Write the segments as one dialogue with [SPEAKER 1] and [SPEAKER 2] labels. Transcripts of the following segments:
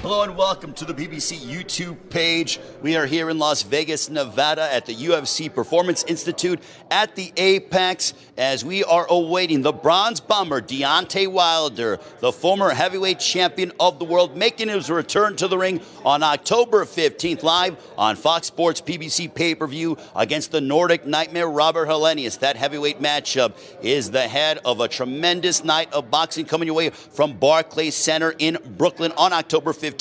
[SPEAKER 1] Hello and welcome to the BBC YouTube page. We are here in Las Vegas, Nevada at the UFC Performance Institute at the Apex as we are awaiting the bronze bomber Deontay Wilder, the former heavyweight champion of the world, making his return to the ring on October 15th live on Fox Sports PPV pay-per-view against the Nordic Nightmare Robert Helenius. That heavyweight matchup is the head of a tremendous night of boxing coming your way from Barclays Center in Brooklyn on October 15th.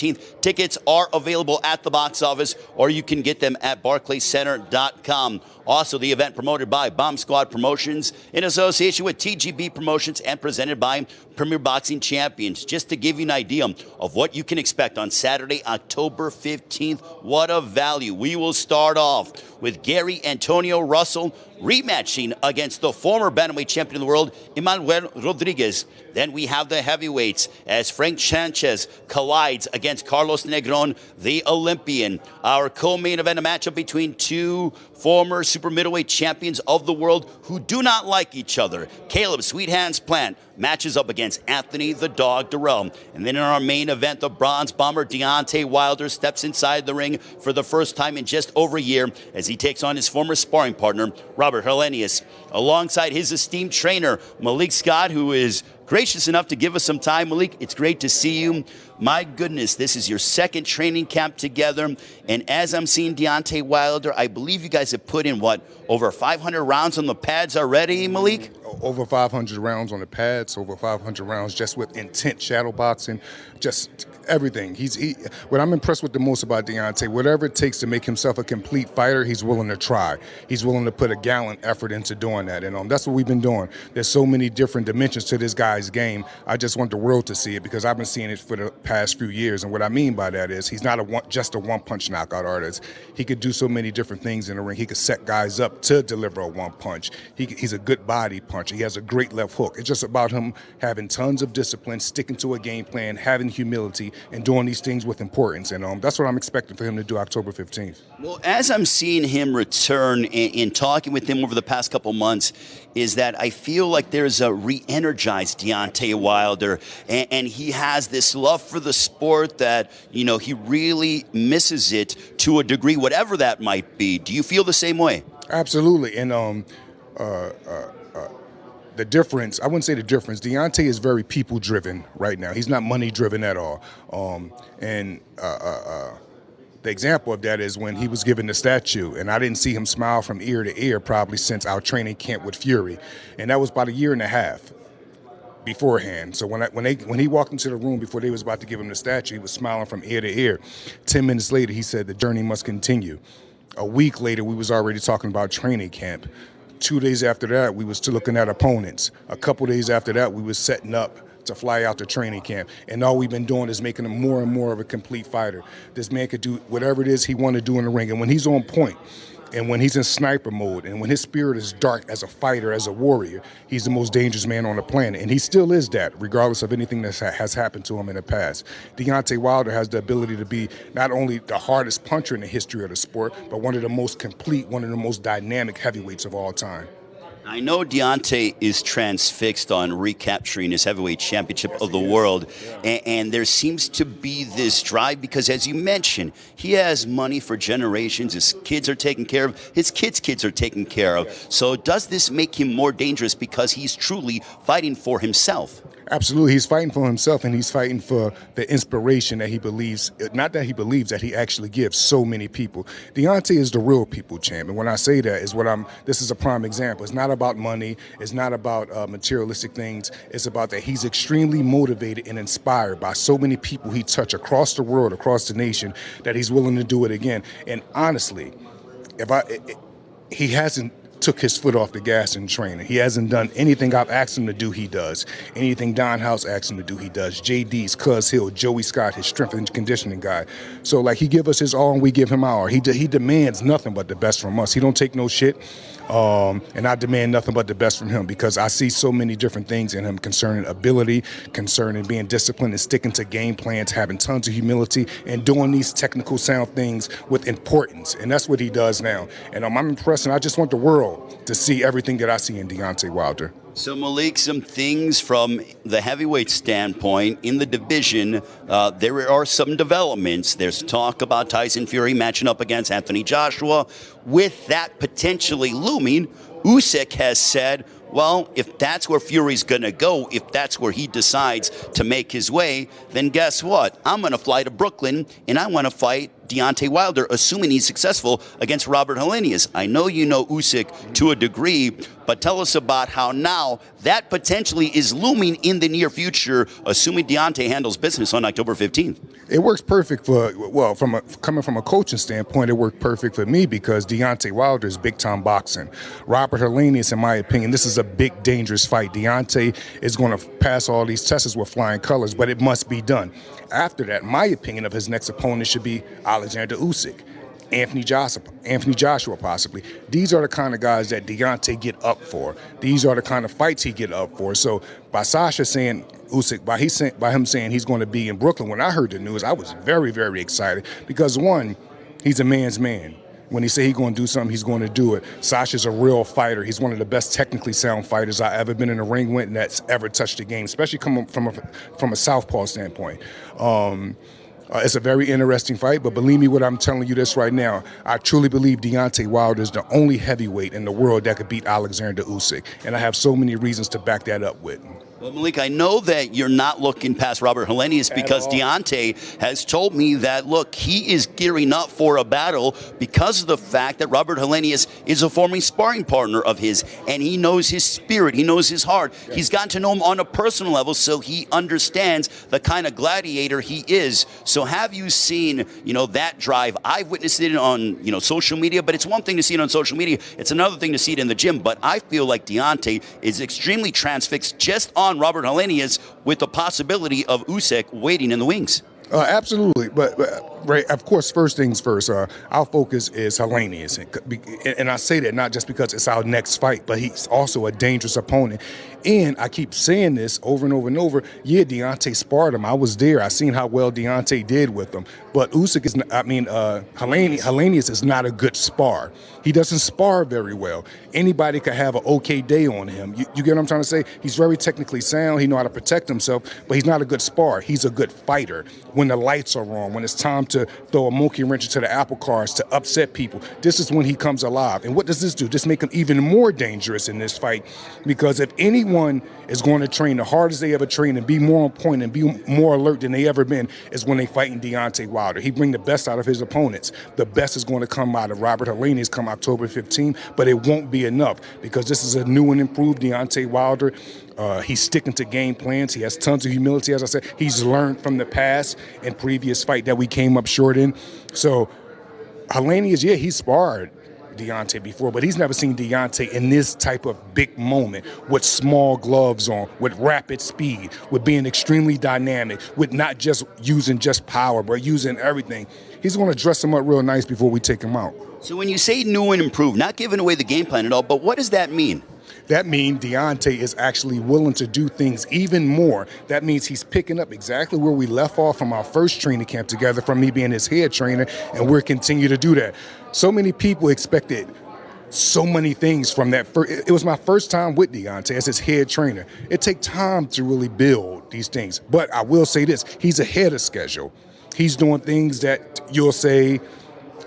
[SPEAKER 1] Tickets are available at the box office, or you can get them at barclaycenter.com. Also, the event promoted by Bomb Squad Promotions in association with TGB Promotions and presented by Premier Boxing Champions. Just to give you an idea of what you can expect on Saturday, October 15th, what a value. We will start off with Gary Antonio Russell rematching against the former bantamweight champion of the world, Emmanuel Rodriguez. Then we have the heavyweights as Frank Sanchez collides against Carlos Negron, the Olympian. Our co-main event, a matchup between two former super middleweight champions of the world who do not like each other. Caleb Sweethands Plant matches up against Anthony the Dog Dirrell. And then in our main event, the bronze bomber Deontay Wilder steps inside the ring for the first time in just over a year as he takes on his former sparring partner, Robert Helenius, alongside his esteemed trainer, Malik Scott, who is gracious enough to give us some time. Malik, it's great to see you. My goodness, this is your second training camp together. And as I'm seeing Deontay Wilder, I believe you guys have put in, what, over 500 rounds on the pads already, Malik?
[SPEAKER 2] Over 500 rounds on the pads, over 500 rounds just with intent shadow boxing, just everything. What I'm impressed with the most about Deontay, whatever it takes to make himself a complete fighter, he's willing to try. He's willing to put a gallant effort into doing that. And that's what we've been doing. There's so many different dimensions to this guy's game. I just want the world to see it because I've been seeing it for the past few years. And what I mean by that is he's not just a one-punch knockout artist. He could do so many different things in the ring. He could set guys up to deliver a one-punch. He's a good body puncher. He has a great left hook. It's just about him having tons of discipline, sticking to a game plan, having humility, and doing these things with importance. And that's what I'm expecting for him to do October 15th.
[SPEAKER 1] Well, as I'm seeing him return and talking with him over the past couple months, is that I feel like there's a re-energized Deontay Wilder, and he has this love for the sport that, you know, he really misses it to a degree, whatever that might be. Do you feel the same way?
[SPEAKER 2] Absolutely. And the difference, I wouldn't say the difference, Deontay is very people-driven right now. He's not money-driven at all. The example of that is when he was given the statue, and I didn't see him smile from ear to ear probably since our training camp with Fury. And that was about a year and a half beforehand. So when he walked into the room before they was about to give him the statue, he was smiling from ear to ear. 10 minutes later, he said the journey must continue. A week later, we was already talking about training camp. 2 days after that, we was still looking at opponents. A couple days after that, we was setting up to fly out to training camp. And all we've been doing is making him more and more of a complete fighter. This man could do whatever it is he wanted to do in the ring. And when he's on point, and when he's in sniper mode, and when his spirit is dark as a fighter, as a warrior, he's the most dangerous man on the planet. And he still is that, regardless of anything that has happened to him in the past. Deontay Wilder has the ability to be not only the hardest puncher in the history of the sport, but one of the most complete, one of the most dynamic heavyweights of all time.
[SPEAKER 1] I know Deontay is transfixed on recapturing his heavyweight championship of the world, and there seems to be this drive because, as you mentioned, he has money for generations. His kids are taken care of. His kids' are taken care of. So does this make him more dangerous because he's truly fighting for himself?
[SPEAKER 2] Absolutely. He's fighting for himself, and he's fighting for the inspiration that he believes, not that he believes, that he actually gives so many people. Deontay is the real people champ. And when I say that, this is a prime example. It's not about money. It's not about materialistic things. It's about that he's extremely motivated and inspired by so many people he touched across the world, across the nation, that he's willing to do it again. And honestly, he hasn't took his foot off the gas in training. He hasn't done anything I've asked him to do, he does. Anything Don House asked him to do, he does. JD's, Cuz Hill, Joey Scott, his strength and conditioning guy. So, like, he give us his all and we give him our. He demands nothing but the best from us. He don't take no shit. And I demand nothing but the best from him because I see so many different things in him concerning ability, concerning being disciplined and sticking to game plans, having tons of humility, and doing these technical sound things with importance. And that's what he does now. And I'm impressed, and I just want the world to see everything that I see in Deontay Wilder.
[SPEAKER 1] So, Malik, some things from the heavyweight standpoint in the division, there are some developments. There's talk about Tyson Fury matching up against Anthony Joshua. With that potentially looming, Usyk has said, well, if that's where Fury's going to go, if that's where he decides to make his way, then guess what? I'm going to fly to Brooklyn, and I want to fight Deontay Wilder, assuming he's successful against Robert Helenius. I know you know Usyk to a degree, but tell us about how now that potentially is looming in the near future, assuming Deontay handles business on October 15th.
[SPEAKER 2] It works perfect for, well, coming from a coaching standpoint, it worked perfect for me because Deontay Wilder is big-time boxing. Robert Helenius, in my opinion, this is a big, dangerous fight. Deontay is going to pass all these tests with flying colors, but it must be done. After that, my opinion of his next opponent should be Alexander Usyk, Anthony Joshua possibly. These are the kind of guys that Deontay get up for. These are the kind of fights he get up for. So by Sasha saying Usyk, by him saying he's going to be in Brooklyn, when I heard the news, I was very, very excited because, one, he's a man's man. When he say he's going to do something, he's going to do it. Sasha's a real fighter. He's one of the best technically sound fighters I've ever been in the ring with and that's ever touched the game, especially coming from a southpaw standpoint. It's a very interesting fight, but believe me when I'm telling you this right now, I truly believe Deontay Wilder is the only heavyweight in the world that could beat Alexander Usyk, and I have so many reasons to back that up with.
[SPEAKER 1] Well, Malik, I know that you're not looking past Robert Helenius because Deontay has told me that, look, he is gearing up for a battle because of the fact that Robert Helenius is a former sparring partner of his, and he knows his spirit, he knows his heart. Yeah. He's gotten to know him on a personal level, so he understands the kind of gladiator he is. So have you seen, that drive? I've witnessed it on, social media, but it's one thing to see it on social media. It's another thing to see it in the gym. But I feel like Deontay is extremely transfixed just on Robert Helenius with the possibility of Usyk waiting in the wings.
[SPEAKER 2] Absolutely, but right, of course, first things first, our focus is Helenius, and I say that not just because it's our next fight, but he's also a dangerous opponent. And I keep saying this over and over and over. Yeah, Deontay sparred him. I was there. I seen how well Deontay did with him. But Usyk is, Helenius is not a good spar. He doesn't spar very well. Anybody could have an okay day on him. You get what I'm trying to say? He's very technically sound. He knows how to protect himself, but he's not a good spar. He's a good fighter. When the lights are on, when it's time to throw a monkey wrench into the apple cars to upset people, this is when he comes alive. And what does this do? This make him even more dangerous in this fight, because if anyone is going to train the hardest they ever train and be more on point and be more alert than they ever been is when they fighting Deontay Wilder. He bring the best out of his opponents. The best is going to come out of Robert Helenius come October 15th, but it won't be enough because this is a new and improved Deontay Wilder. He's sticking to game plans. He has tons of humility, as I said. He's learned from the past and previous fight that we came up short in. So Helenius, yeah, he sparred Deontay before, but he's never seen Deontay in this type of big moment with small gloves on, with rapid speed, with being extremely dynamic, with not just using just power, but using everything. He's going to dress him up real nice before we take him out.
[SPEAKER 1] So when you say new and improved, not giving away the game plan at all, but what does that mean?
[SPEAKER 2] That means Deontay is actually willing to do things even more. That means he's picking up exactly where we left off from our first training camp together, from me being his head trainer, and we're continue to do that. So many people expected so many things from that. It was my first time with Deontay as his head trainer. It takes time to really build these things. But I will say this, he's ahead of schedule. He's doing things that you'll say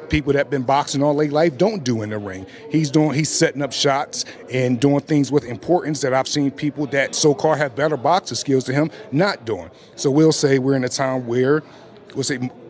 [SPEAKER 2] people that been boxing all their life don't do in the ring. He's setting up shots and doing things with importance that I've seen people that so-called have better boxing skills than him not doing. So we'll say we're in a time where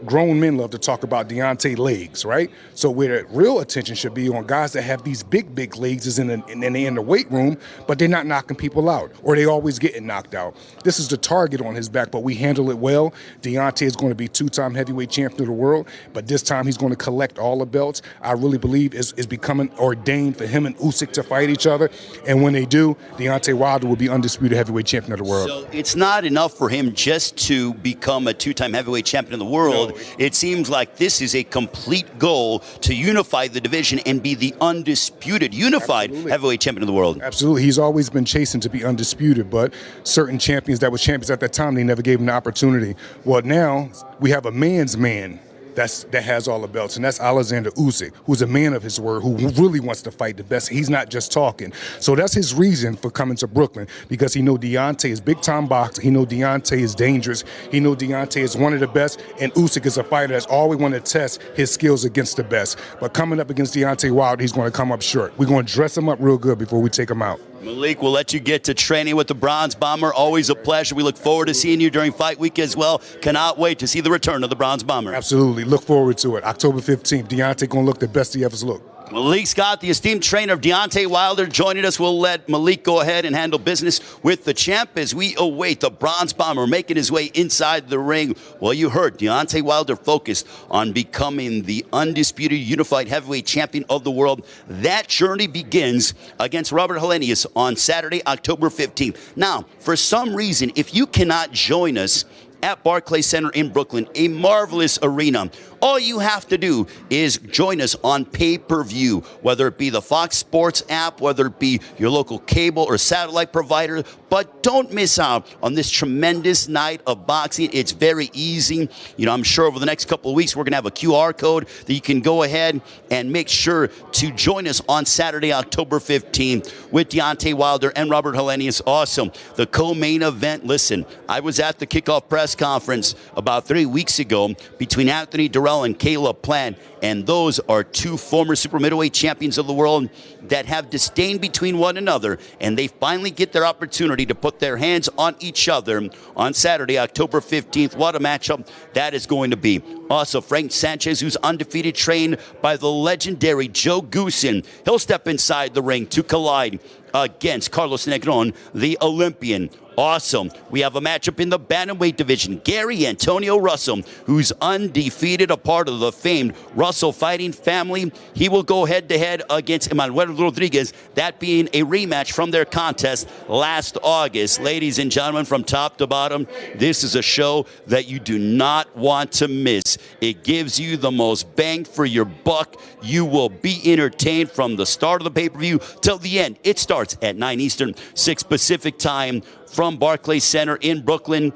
[SPEAKER 2] grown men love to talk about Deontay legs, right? So where the real attention should be on guys that have these big legs is in the weight room, but they're not knocking people out, or they always getting knocked out. This is the target on his back, but we handle it well. Deontay is going to be two-time heavyweight champion of the world, but this time he's going to collect all the belts. I really believe is becoming ordained for him and Usyk to fight each other, and when they do, Deontay Wilder will be undisputed heavyweight champion of the world.
[SPEAKER 1] So it's not enough for him just to become a two-time heavyweight champion of the world. No. It seems like this is a complete goal to unify the division and be the undisputed, unified heavyweight champion of the world.
[SPEAKER 2] Absolutely. He's always been chasing to be undisputed, but certain champions that were champions at that time, they never gave him the opportunity. Well, now we have a man's man that has all the belts, and that's Alexander Usyk, who's a man of his word, who really wants to fight the best. He's not just talking. So that's his reason for coming to Brooklyn, because he know Deontay is big-time boxer. He know Deontay is dangerous. He know Deontay is one of the best, and Usyk is a fighter that's always want to test his skills against the best. But coming up against Deontay Wilder, he's going to come up short. We're going to dress him up real good before we take him out.
[SPEAKER 1] Malik, we'll let you get to training with the Bronze Bomber. Always a pleasure. We look forward to seeing you during fight week as well. Cannot wait to see the return of the Bronze Bomber.
[SPEAKER 2] Absolutely. Look forward to it. October 15th, Deontay going to look the best he ever looked.
[SPEAKER 1] Malik Scott, the esteemed trainer of Deontay Wilder, joining us. We'll let Malik go ahead and handle business with the champ as we await the Bronze Bomber making his way inside the ring. Well, you heard Deontay Wilder focused on becoming the undisputed unified heavyweight champion of the world. That journey begins against Robert Helenius on Saturday, October 15th. Now, for some reason, if you cannot join us at Barclays Center in Brooklyn, a marvelous arena, all you have to do is join us on pay-per-view, whether it be the Fox Sports app, whether it be your local cable or satellite provider. But don't miss out on this tremendous night of boxing. It's very easy. You know, I'm sure over the next couple of weeks, we're going to have a QR code that you can go ahead and make sure to join us on Saturday, October 15th with Deontay Wilder and Robert Helenius. Awesome. The co-main event. Listen, I was at the kickoff press conference about 3 weeks ago between Anthony Dirrell and Caleb Plant, and those are two former super middleweight champions of the world that have disdain between one another, and they finally get their opportunity to put their hands on each other on Saturday, October 15th. What a matchup that is going to be. Also, Frank Sanchez, who's undefeated, trained by the legendary Joe Goosen. He'll step inside the ring to collide against Carlos Negron, the Olympian. Awesome. We have a matchup in the bantamweight division. Gary Antonio Russell, who's undefeated, a part of the famed Russell fighting family. He will go head-to-head against Emmanuel Rodriguez, that being a rematch from their contest last August. Ladies and gentlemen, from top to bottom, this is a show that you do not want to miss. It gives you the most bang for your buck. You will be entertained from the start of the pay-per-view till the end. It starts at 9 Eastern, 6 Pacific time, from Barclays Center in Brooklyn.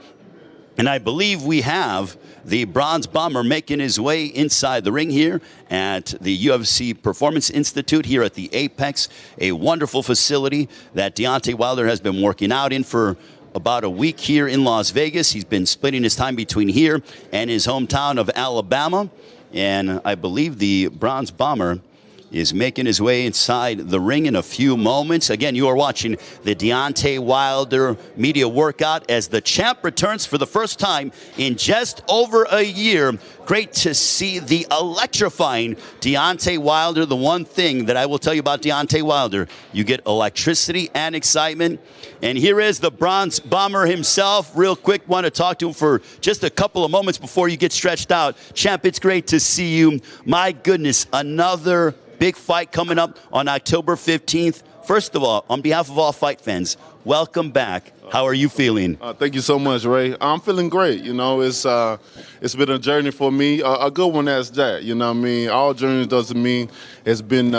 [SPEAKER 1] And I believe we have the Bronze Bomber making his way inside the ring here at the UFC Performance Institute here at the Apex, a wonderful facility that Deontay Wilder has been working out in for about a week here in Las Vegas. He's been splitting his time between here and his hometown of Alabama. And I believe the Bronze Bomber is making his way inside the ring in a few moments. Again, you are watching the Deontay Wilder media workout as the champ returns for the first time in just over a year. Great to see the electrifying Deontay Wilder. The one thing that I will tell you about Deontay Wilder, you get electricity and excitement. And here is the Bronze Bomber himself. Real quick, want to talk to him for just a couple of moments before you get stretched out. Champ, it's great to see you. My goodness, another big fight coming up on October 15th. First of all, on behalf of all fight fans, welcome back. How are you feeling?
[SPEAKER 3] Thank you so much, Ray. I'm feeling great. You know, it's been a journey for me, a good one as that. You know what I mean? All journeys doesn't mean it's been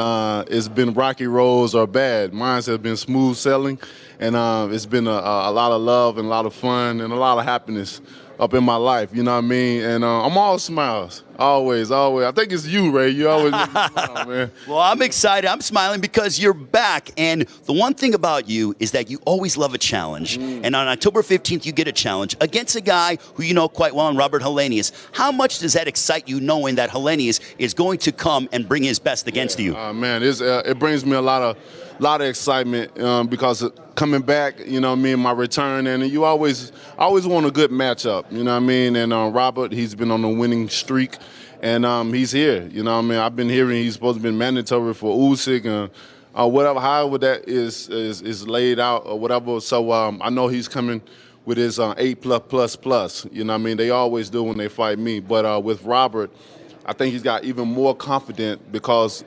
[SPEAKER 3] rocky roads or bad. Mine has been smooth sailing, and it's been a lot of love and a lot of fun and a lot of happiness up in my life, you know what I mean? And I'm all smiles, always. I think it's you, Ray. You always make me smile, man.
[SPEAKER 1] Well, I'm excited. I'm smiling because you're back. And the one thing about you is that you always love a challenge. And on October 15th, you get a challenge against a guy who you know quite well, Robert Helenius. How much does that excite you, knowing that Helenius is going to come and bring his best against you?
[SPEAKER 3] Man, it brings me a lot of excitement because coming back, you know what I mean, my return, and I always want a good matchup, you know what I mean, and Robert, he's been on a winning streak, and he's here, you know what I mean. I've been hearing he's supposed to be mandatory for Usyk, and whatever, however that is laid out or whatever, so I know he's coming with his 8+++, you know what I mean. They always do when they fight me, but with Robert, I think he's got even more confident because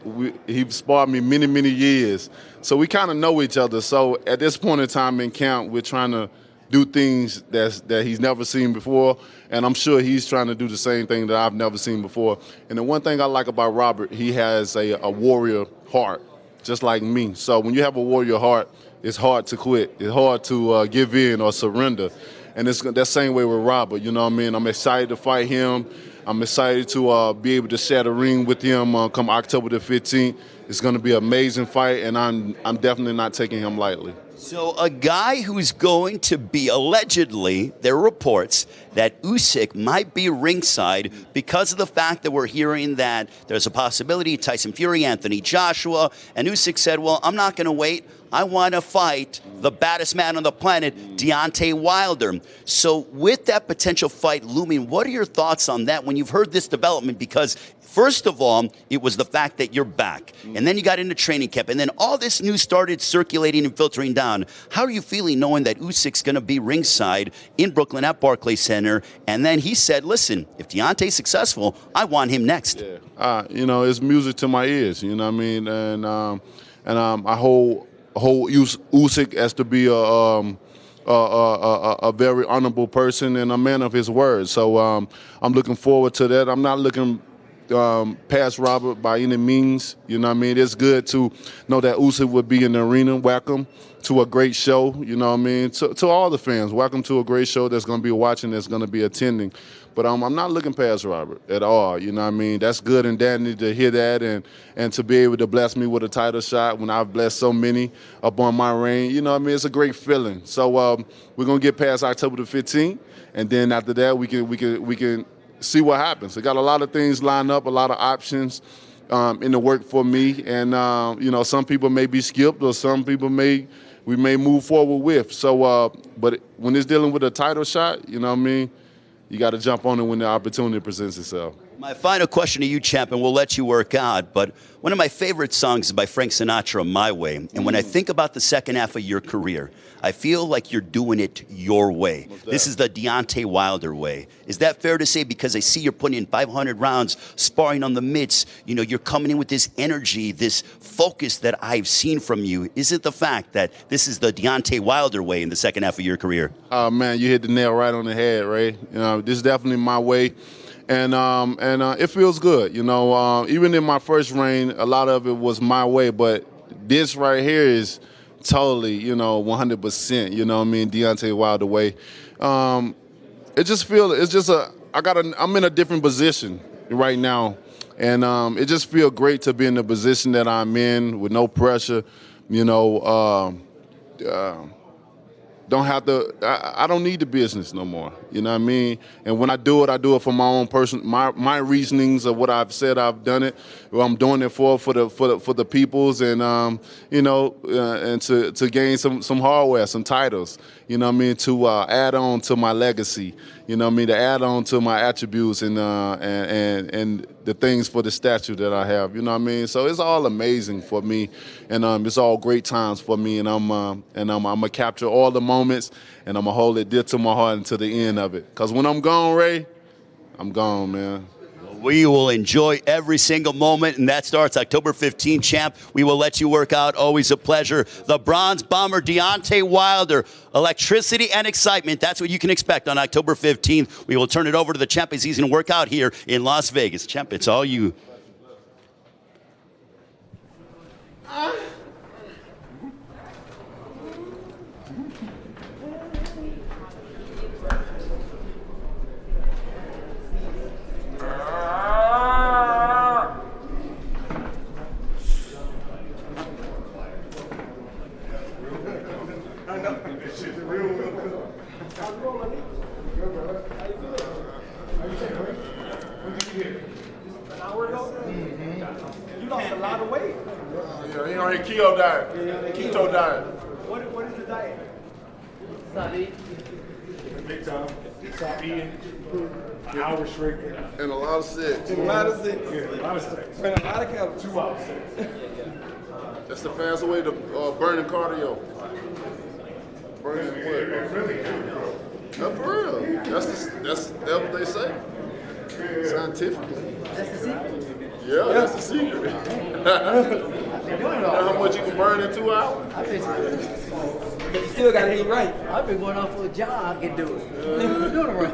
[SPEAKER 3] he's sparred me many, many years. So we kind of know each other. So at this point in time in camp, we're trying to do things that he's never seen before. And I'm sure he's trying to do the same thing that I've never seen before. And the one thing I like about Robert, he has a warrior heart, just like me. So when you have a warrior heart, it's hard to quit. It's hard to give in or surrender. And it's that same way with Robert, you know what I mean? I'm excited to fight him. I'm excited to be able to share the ring with him come October the 15th. It's going to be an amazing fight, and I'm definitely not taking him lightly.
[SPEAKER 1] So a guy who's going to be allegedly, there are reports that Usyk might be ringside because of the fact that we're hearing that there's a possibility Tyson Fury, Anthony Joshua, and Usyk said, well, I'm not going to wait. I want to fight the baddest man on the planet, Deontay Wilder. So with that potential fight looming, what are your thoughts on that when you've heard this development? Because first of all, it was the fact that you're back, and then you got into training camp, and then all this news started circulating and filtering down. How are you feeling knowing that Usyk's going to be ringside in Brooklyn at Barclays Center? And then he said, listen, if Deontay's successful, I want him next.
[SPEAKER 3] Yeah. You know, it's music to my ears, you know what I mean? And I hold Usyk as to be a very honorable person and a man of his word. So I'm looking forward to that. I'm not looking past Robert by any means. You know what I mean? It's good to know that Usyk would be in the arena. Welcome to a great show, you know what I mean? To all the fans, welcome to a great show that's going to be watching, that's going to be attending. But I'm not looking past Robert at all, you know what I mean? That's good and dandy to hear that and to be able to bless me with a title shot when I've blessed so many up on my reign. You know what I mean? It's a great feeling. So we're going to get past October the 15th, and then after that we can see what happens. I got a lot of things lined up, a lot of options in the work for me, and you know, some people may be skipped, or some people we may move forward with. So, but when it's dealing with a title shot, you know what I mean, you got to jump on it when the opportunity presents itself.
[SPEAKER 1] My final question to you, champ, and we'll let you work out, but one of my favorite songs is by Frank Sinatra, My Way. And when I think about the second half of your career, I feel like you're doing it your way. This is the Deontay Wilder way. Is that fair to say? Because I see you're putting in 500 rounds, sparring on the mitts. You know, you're coming in with this energy, this focus that I've seen from you. Is it the fact that this is the Deontay Wilder way in the second half of your career?
[SPEAKER 3] Oh, man, you hit the nail right on the head, Ray. You know, this is definitely my way. And it feels good, you know. Even in my first reign, a lot of it was my way, but this right here is totally, you know, 100%. You know what I mean? Deontay Wilder way. It just feels. It's just I'm in a different position right now, and it just feels great to be in the position that I'm in with no pressure. You know. Don't have to. I don't need the business no more. You know what I mean? And when I do it for my own my reasonings of what I've said. I've done it. Well, I'm doing it for the peoples, and you know, and to gain some hardware, some titles. You know what I mean? To add on to my legacy. You know what I mean? To add on to my attributes and the things for the statue that I have. You know what I mean? So it's all amazing for me, and it's all great times for me. And I'm gonna capture all the moments, and I'm gonna hold it dear to my heart until the end of it. Cause when I'm gone, Ray, I'm gone, man.
[SPEAKER 1] We will enjoy every single moment, and that starts October 15th, champ. We will let you work out. Always a pleasure. The Bronze Bomber, Deontay Wilder. Electricity and excitement. That's what you can expect on October 15th. We will turn it over to the champ as he's going to work out here in Las Vegas. Champ, it's all you.
[SPEAKER 4] You lost a lot of weight.
[SPEAKER 3] Yeah, he on his keto diet. Keto diet.
[SPEAKER 4] What is the diet?
[SPEAKER 5] Stop eating.
[SPEAKER 2] Big time. Stop eating. An hour straight.
[SPEAKER 3] And a lot of sex.
[SPEAKER 4] A lot of sex.
[SPEAKER 2] Yeah, a lot of sex.
[SPEAKER 4] Spend a lot of calories.
[SPEAKER 2] 2 hours sex.
[SPEAKER 3] That's the fastest way to burning cardio. Burning what?
[SPEAKER 2] Really good, bro.
[SPEAKER 3] Not for real. That's what they say. Scientifically.
[SPEAKER 5] That's the secret.
[SPEAKER 3] Yeah, that's the secret. You know how much you can burn in 2 hours?
[SPEAKER 5] I've been,
[SPEAKER 4] But you still gotta eat right.
[SPEAKER 5] I've been going off for a jog and do it. Doing it right.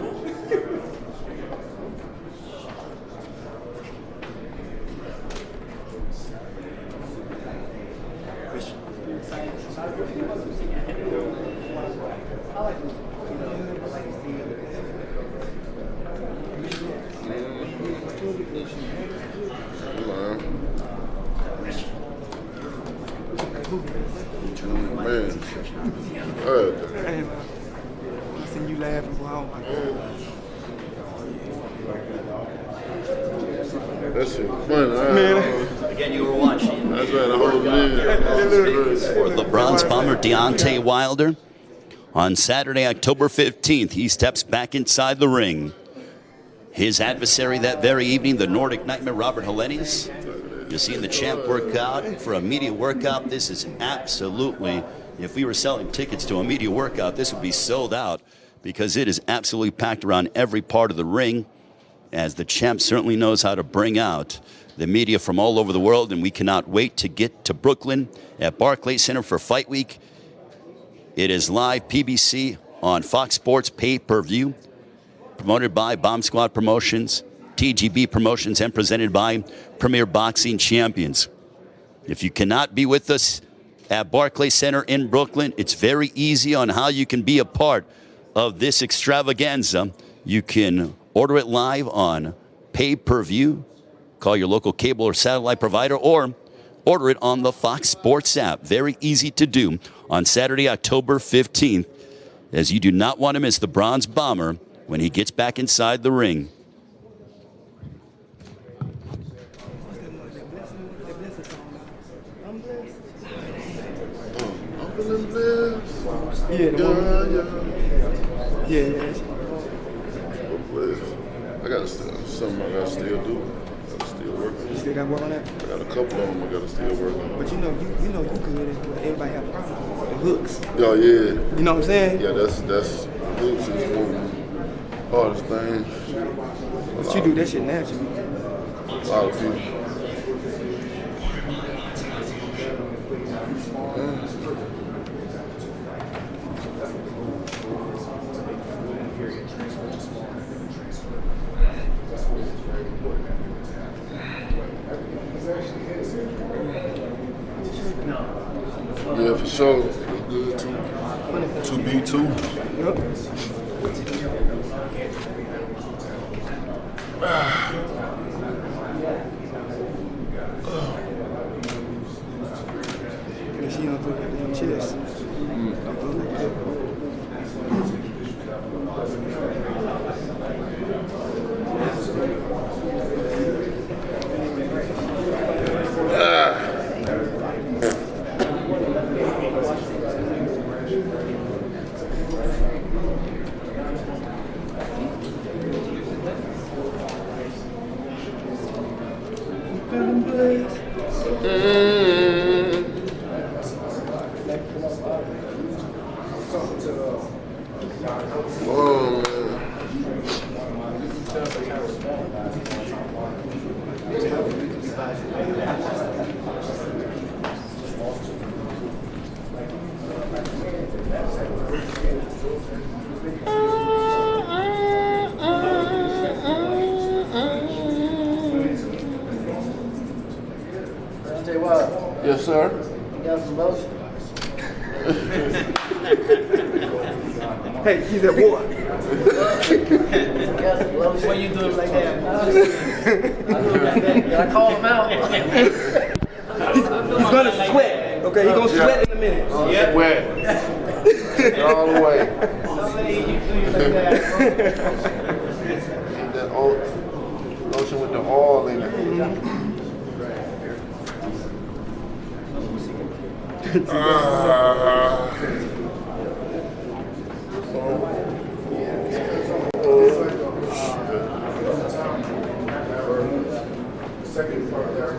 [SPEAKER 3] That shit funny.
[SPEAKER 1] Again, you were watching.
[SPEAKER 3] That's right, I hold it in.
[SPEAKER 1] For the bronze bomber, Deontay Wilder. On Saturday, October 15th, he steps back inside the ring. His adversary that very evening, the Nordic Nightmare, Robert Helenius. You're seeing the champ work out. For a media workout, this is absolutely, if we were selling tickets to a media workout, this would be sold out because it is absolutely packed around every part of the ring, as the champ certainly knows how to bring out the media from all over the world, and we cannot wait to get to Brooklyn at Barclays Center for Fight Week. It is live PBC on Fox Sports pay-per-view, promoted by Bomb Squad Promotions, TGB Promotions, and presented by Premier Boxing Champions. If you cannot be with us at Barclays Center in Brooklyn, it's very easy on how you can be a part of this extravaganza. You can order it live on pay-per-view, call your local cable or satellite provider, or order it on the Fox Sports app. Very easy to do on Saturday, October 15th, as you do not want to miss the Bronze Bomber when he gets back inside the ring.
[SPEAKER 4] Yeah, the one. Yeah.
[SPEAKER 3] I got something I gotta still do. I gotta still work on.
[SPEAKER 4] You still got work on that?
[SPEAKER 3] I got a couple of them I gotta still work on.
[SPEAKER 4] But you know you good. Everybody have problems. The hooks.
[SPEAKER 3] Oh yeah.
[SPEAKER 4] You know what I'm saying?
[SPEAKER 3] Yeah, that's hooks is one of the hardest things.
[SPEAKER 4] But you do that shit naturally.
[SPEAKER 3] A lot of people. Yeah, for sure. Good too. 2B2.
[SPEAKER 4] Yep. She don't put that in your chest.
[SPEAKER 3] Oh, man.
[SPEAKER 5] Deontay Wilder,
[SPEAKER 3] Yes, sir.
[SPEAKER 5] you got some lotion?
[SPEAKER 4] Hey, he's at war.
[SPEAKER 5] You got some lotion? Why you do it like that? I do it like that. Did I call him out?
[SPEAKER 4] He's gonna sweat. Okay, he's gonna sweat in a minute.
[SPEAKER 3] Wet. All the way. That old lotion with the oil in it.
[SPEAKER 2] Second part there.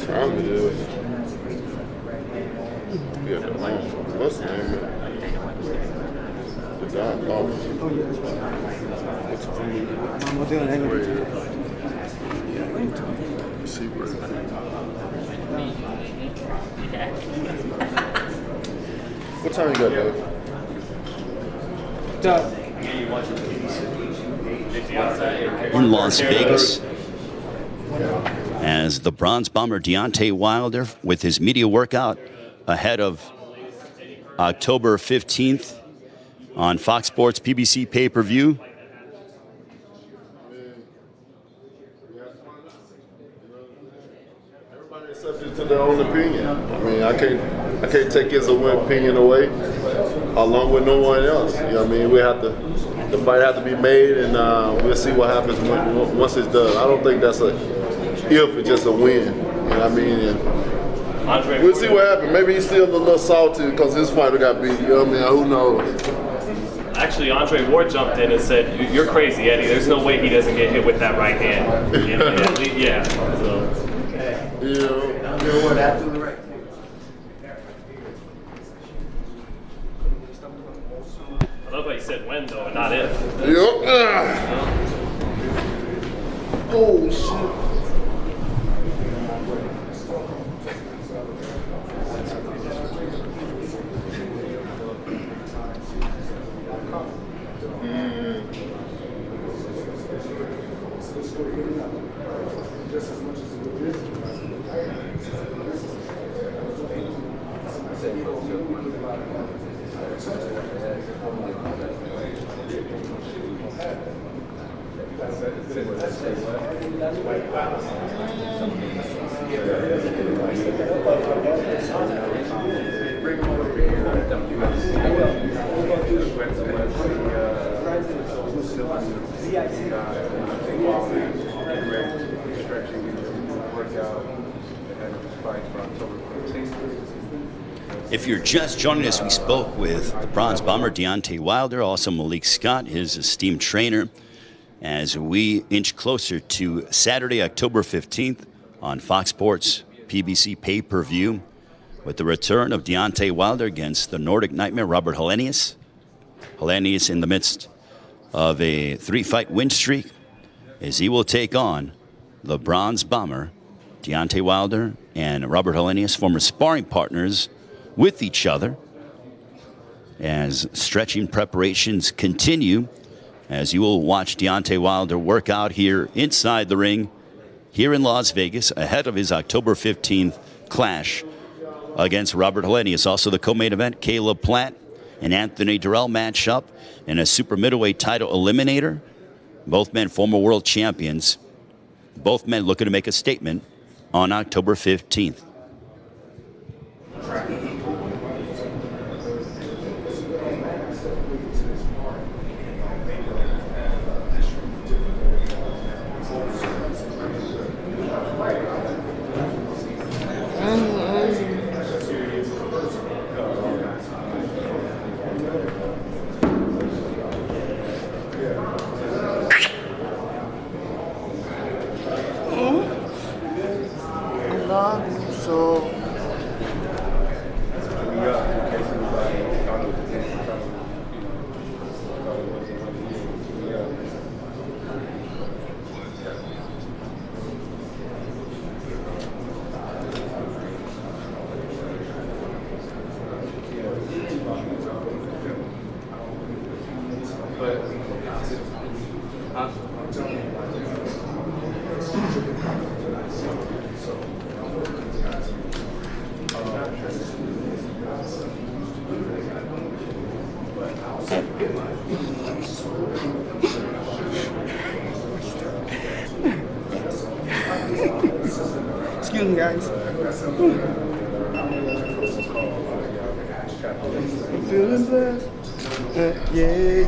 [SPEAKER 3] Time it is. Yeah, what's the name of it? The Don Boss.
[SPEAKER 4] Oh yeah, that's right.
[SPEAKER 3] What's the name of
[SPEAKER 4] Mama doing that.
[SPEAKER 3] it? Secret. What time you got, Doug?
[SPEAKER 1] In Las Vegas, as the Bronze Bomber Deontay Wilder with his media workout ahead of October 15th on Fox Sports PBC pay-per-view.
[SPEAKER 3] Everybody is subject to their own opinion. I mean, I can't take his opinion away, along with no one else. You know what I mean? The fight has to be made, and we'll see what happens once it's done. I don't think that's it's just a win. You know what I mean? And we'll see what happens. Maybe he's still a little salty because his fighter got beat. You know what I mean? Who knows?
[SPEAKER 6] Actually, Andre Ward jumped in and said, "You're crazy, Eddie. There's no way he doesn't get hit with that right hand." Yeah. So.
[SPEAKER 4] You're absolutely right.
[SPEAKER 6] I love how you said when though, and not if.
[SPEAKER 3] Oh shit.
[SPEAKER 1] If you're just joining us, we spoke with the Bronze Bomber Deontay Wilder, also Malik Scott, his esteemed trainer, as we inch closer to Saturday, October 15th on Fox Sports PBC pay-per-view with the return of Deontay Wilder against the Nordic Nightmare, Robert Helenius. Helenius in the midst of a 3-fight win streak as he will take on the Bronze Bomber, Deontay Wilder and Robert Helenius, former sparring partners with each other, as stretching preparations continue, as you will watch Deontay Wilder work out here inside the ring here in Las Vegas ahead of his October 15th clash against Robert Helenius. Also the co-main event, Caleb Plant and Anthony Dirrell matchup in a super middleweight title eliminator. Both men former world champions. Both men looking to make a statement on October 15th.
[SPEAKER 4] Excuse me, guys. I'm feeling blessed. Yeah.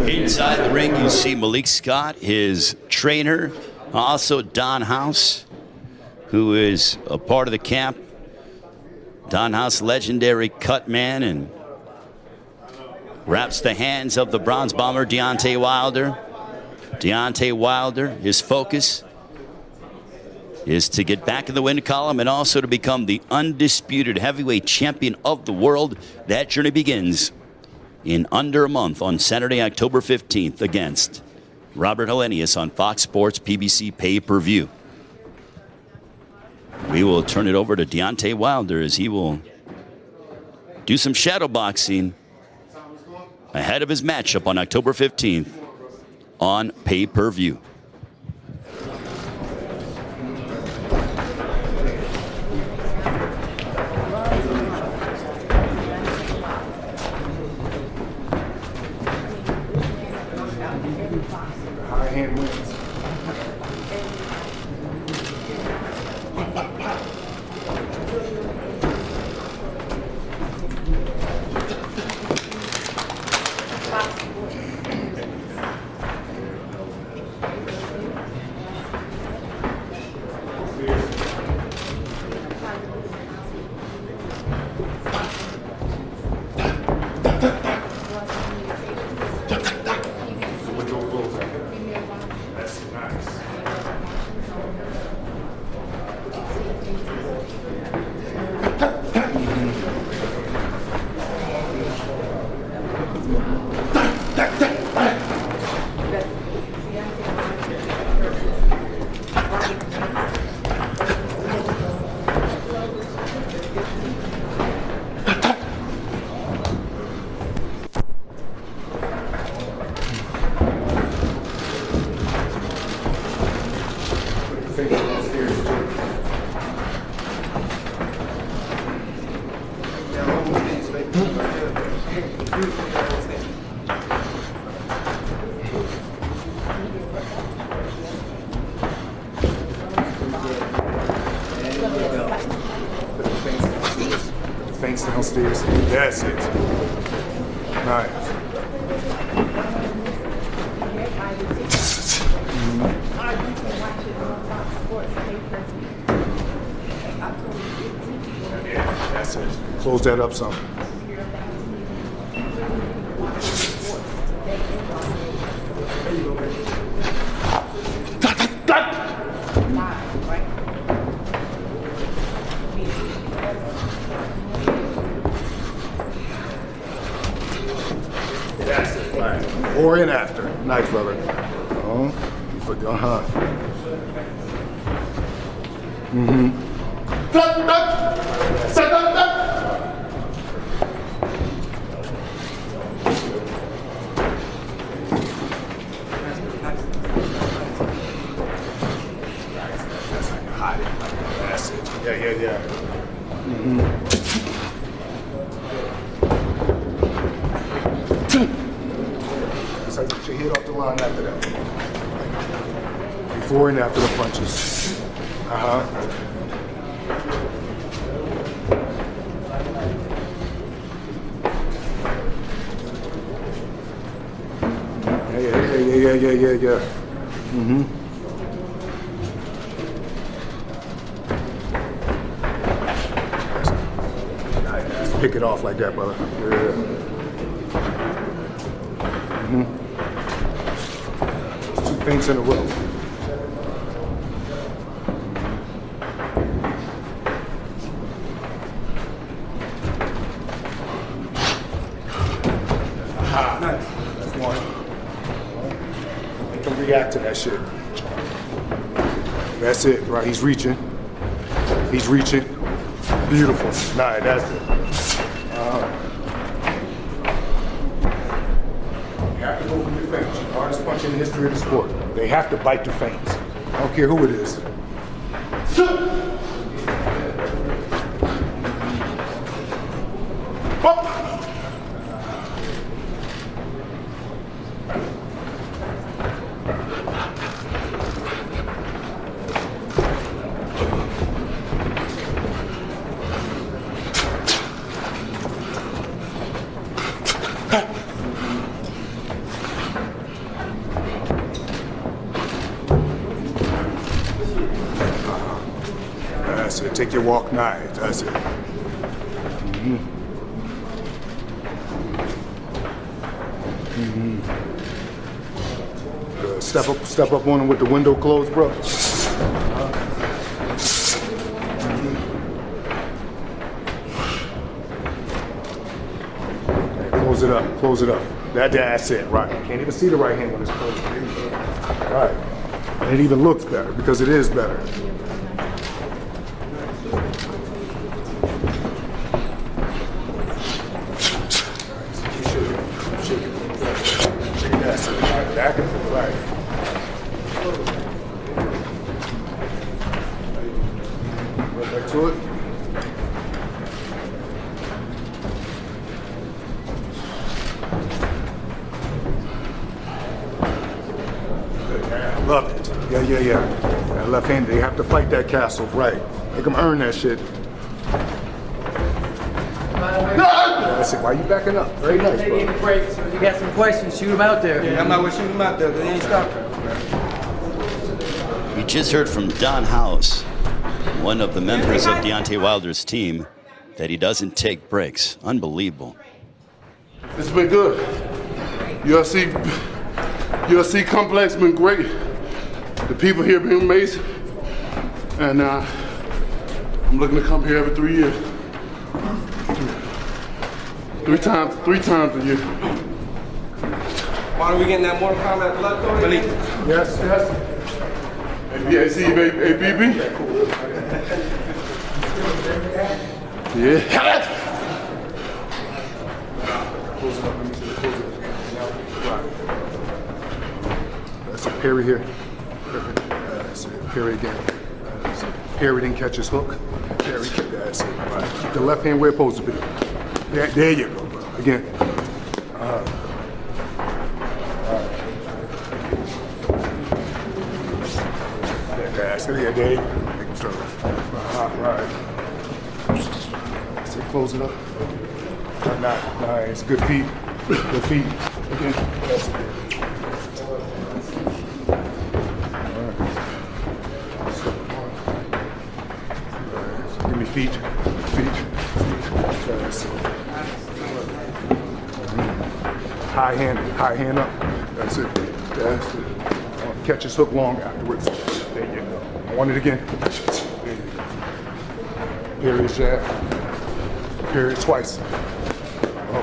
[SPEAKER 1] Inside the ring, you see Malik Scott, his trainer, also Don House, who is a part of the camp. Don House, legendary cut man, and wraps the hands of the bronze bomber, Deontay Wilder. Deontay Wilder, his focus is to get back in the win column and also to become the undisputed heavyweight champion of the world. That journey begins in under a month on Saturday, October 15th against Robert Helenius on Fox Sports PBC pay-per-view. We will turn it over to Deontay Wilder as he will do some shadow boxing ahead of his matchup on October 15th on pay-per-view.
[SPEAKER 2] High hand wins. Feints downstairs. That's it. Nice. That's it. Close that up some. That's it. Right. Before and after. Nice, brother. That's it. Yeah. So get your head off the line after that. Before and after the punches. Yeah. Just pick it off like that, brother. Yeah. Two feints in a row. Nice. That's one. Make him react to that shit. That's it, right? He's reaching. Beautiful. Nah, that's it. You have to go for your feints. Hardest punch in the history of the sport. They have to bite the feints. I don't care who it is. it. Take your walk. Nice. That's it. Good. Step up on him with the window closed, bro. Close it up. Close it up. That's it. Right. Can't even see the right hand when it's closed. Right. And it even looks better because it is better. Back and forth, right. Right back to it. Love it. Yeah. That left hand, they have to fight that castle, right. Make them earn that shit. That's it. Why are you backing up? Very nice, bro.
[SPEAKER 5] Take a break. So if you got some questions, shoot them out there.
[SPEAKER 4] Yeah, I'm not gonna shoot him out there because he ain't stopping.
[SPEAKER 1] We just heard from Don House, one of the members of Deontay Wilder's team, that he doesn't take breaks. Unbelievable.
[SPEAKER 3] It's been good. UFC complex been great. The people here been amazing. And I'm looking to come here every 3 years. Three times a year.
[SPEAKER 4] Why are we getting that Mortal Kombat blood going? Malik.
[SPEAKER 2] Yes.
[SPEAKER 3] ABAC, ABB? Yeah.
[SPEAKER 2] Close it up. Let me see. Close it up. That's it. Parry here. That's it. Parry again. That's it. Parry didn't catch his hook. Parry. That's it. Right. Keep the left hand where it's supposed to be. There you go, bro. Again. There you go. Making sure. Right. So close it up. Nice. Good feet. Good feet. Again. That's it. Right. Give me feet. That's it. High hand up. That's it. Catch his hook long afterwards. There you go. I want it again. There you go. Parry his jab. Parry it twice.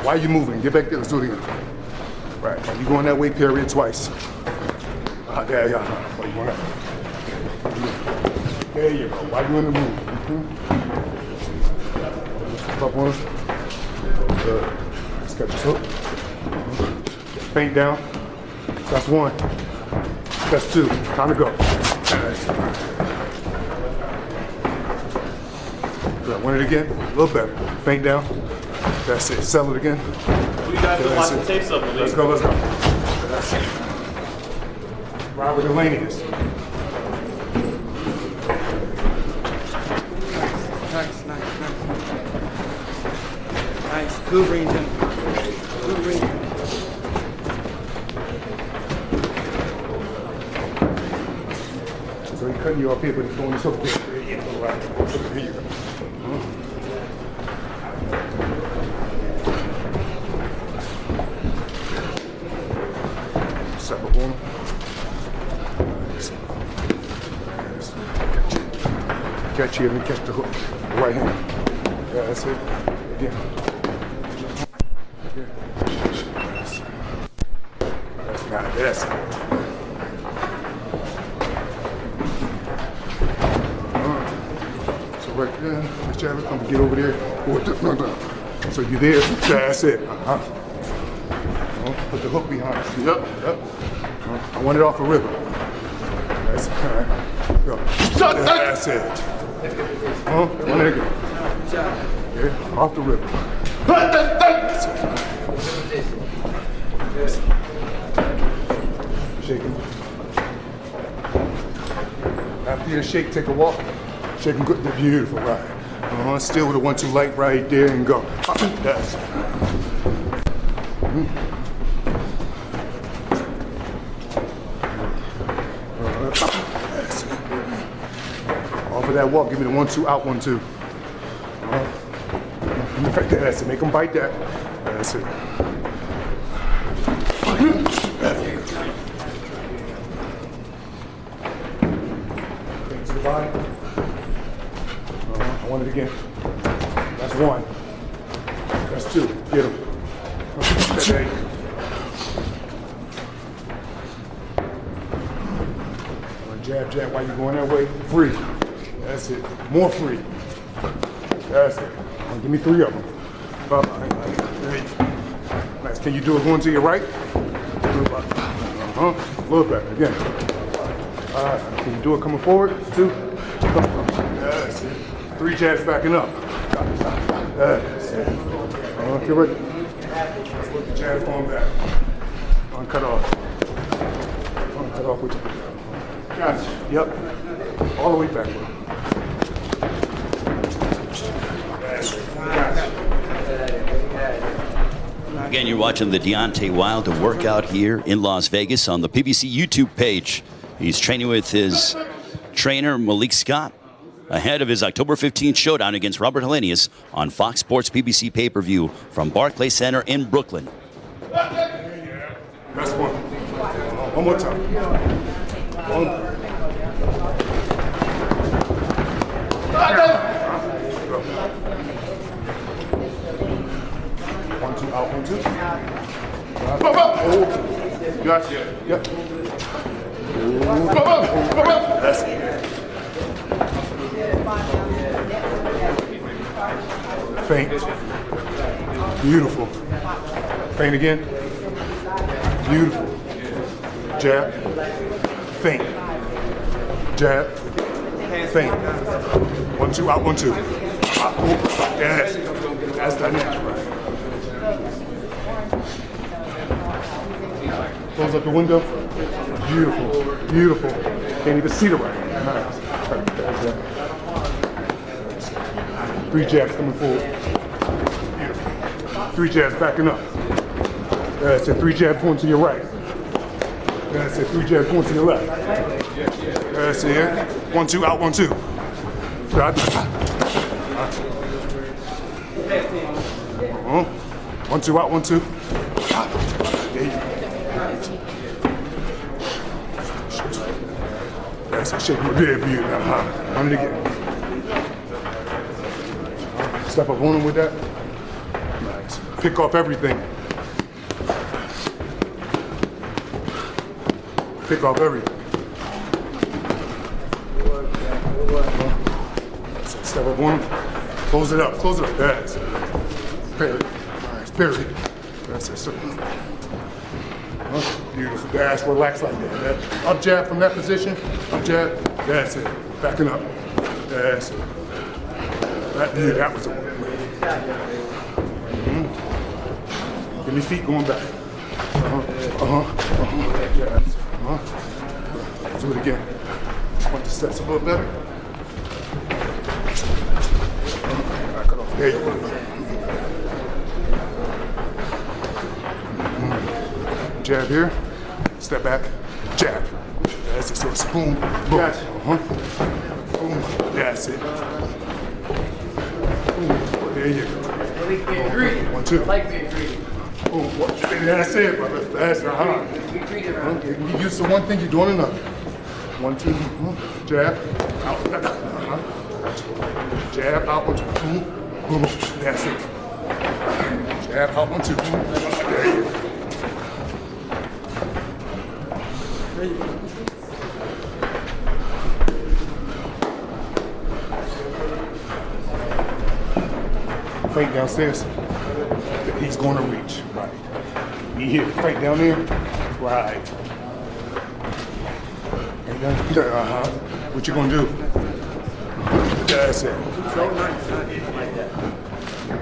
[SPEAKER 2] Why are you moving? Get back there. Let's do it again. Right. Now you going that way? Parry it twice. There you go. What do you want? There you go. Why you in the move? Up on us. Let's catch his hook. Feint down. That's one. That's two. Time to go. Good. Win it again. A little better. Feint down. That's it. Sell it again.
[SPEAKER 6] You guys can watch the tapes up,
[SPEAKER 2] Let's go. That's it. Robert Helenius.
[SPEAKER 4] Nice. Good range. Good range.
[SPEAKER 2] So he's cutting you off here, but he's going so big. There you go. Right. Here you go. Step up on him. Catch here and catch the hook. The right hand. Yeah, that's it. Again. That's it. So right there, Mr. Chavez, come get over there. So you're there. That's it. Put the hook behind it. Yep. I want it off the river. That's it. All right. Go. That's it. One again. Yeah, off the river. That's it. Shaking. After your shake, take a walk. Shaking good. Beautiful, right. Still with a 1-2 light right there and go. That's it. Off for that walk. Give me the 1-2, out 1-2. That's it. Make them bite that. That's it. To the body. I want it again. That's 1. That's 2. Get him. There you go. Jab, jab, while you're going that way, free. That's it. More free. That's it. Give me 3 of them. Nice. Can you do it going to your right? A little better. Again. All right. Can you do it coming forward? 2. That's it. 3 jabs backing up. That's it. Get ready. Let's put the jab going back. Cut off. Cut off with you. Gotcha. Yep. All the way back.
[SPEAKER 1] Again, you're watching the Deontay Wilder workout here in Las Vegas on the PBC YouTube page. He's training with his trainer, Malik Scott, ahead of his October 15th showdown against Robert Helenius on Fox Sports PBC pay-per-view from Barclays Center in Brooklyn.
[SPEAKER 2] That's one. One more time. One. One, 2, out, 1, 2. Oh. Gotcha. Yep. That's it. Feint. Beautiful. Feint again. Beautiful. Jab. Feint. Jab. Feint. 1, 2, out, 1, 2. Yes. That's dynamic, right? Close up the window. Beautiful. Beautiful. Can't even see the right. Nice. 3 jabs coming forward. Beautiful. 3 jabs backing up. That's it. 3 jabs going to your right. That's it. 3 jabs going to your left. That's it. 1, 2, out, 1, 2. Gotcha. 1, 2, out, 1, 2. There you go. That's it. Shake my rib view now. Run it again. Step up on him with that. Nice. Pick off everything. Pick off everything. Step up on him. Close it up. Close it up. That's it. Parry. Nice. Parry. That's it. Beautiful. Dash. Relax like that. Up jab from that position. Up jab. That's it. Backing up. That's it. That was a win. Give me feet going back. Yes. Do it again. Want the steps a little better. Cut off. There you go. Jab here. Step back. Jab. That's it. So it's boom. Boom. Boom. That's it. There you go. 1, 2.
[SPEAKER 5] Like being greedy.
[SPEAKER 2] That's it, brother. That's you used to one thing, you're doing another. 1, 2. Jab. Out. Jab. Out. 1, 2. Boom. That's it. Jab. Out. 1, 2. There you go. There you go. Feint downstairs. He's going to reach. Right. You hear the feint down there? Right. What you gonna do? That's it.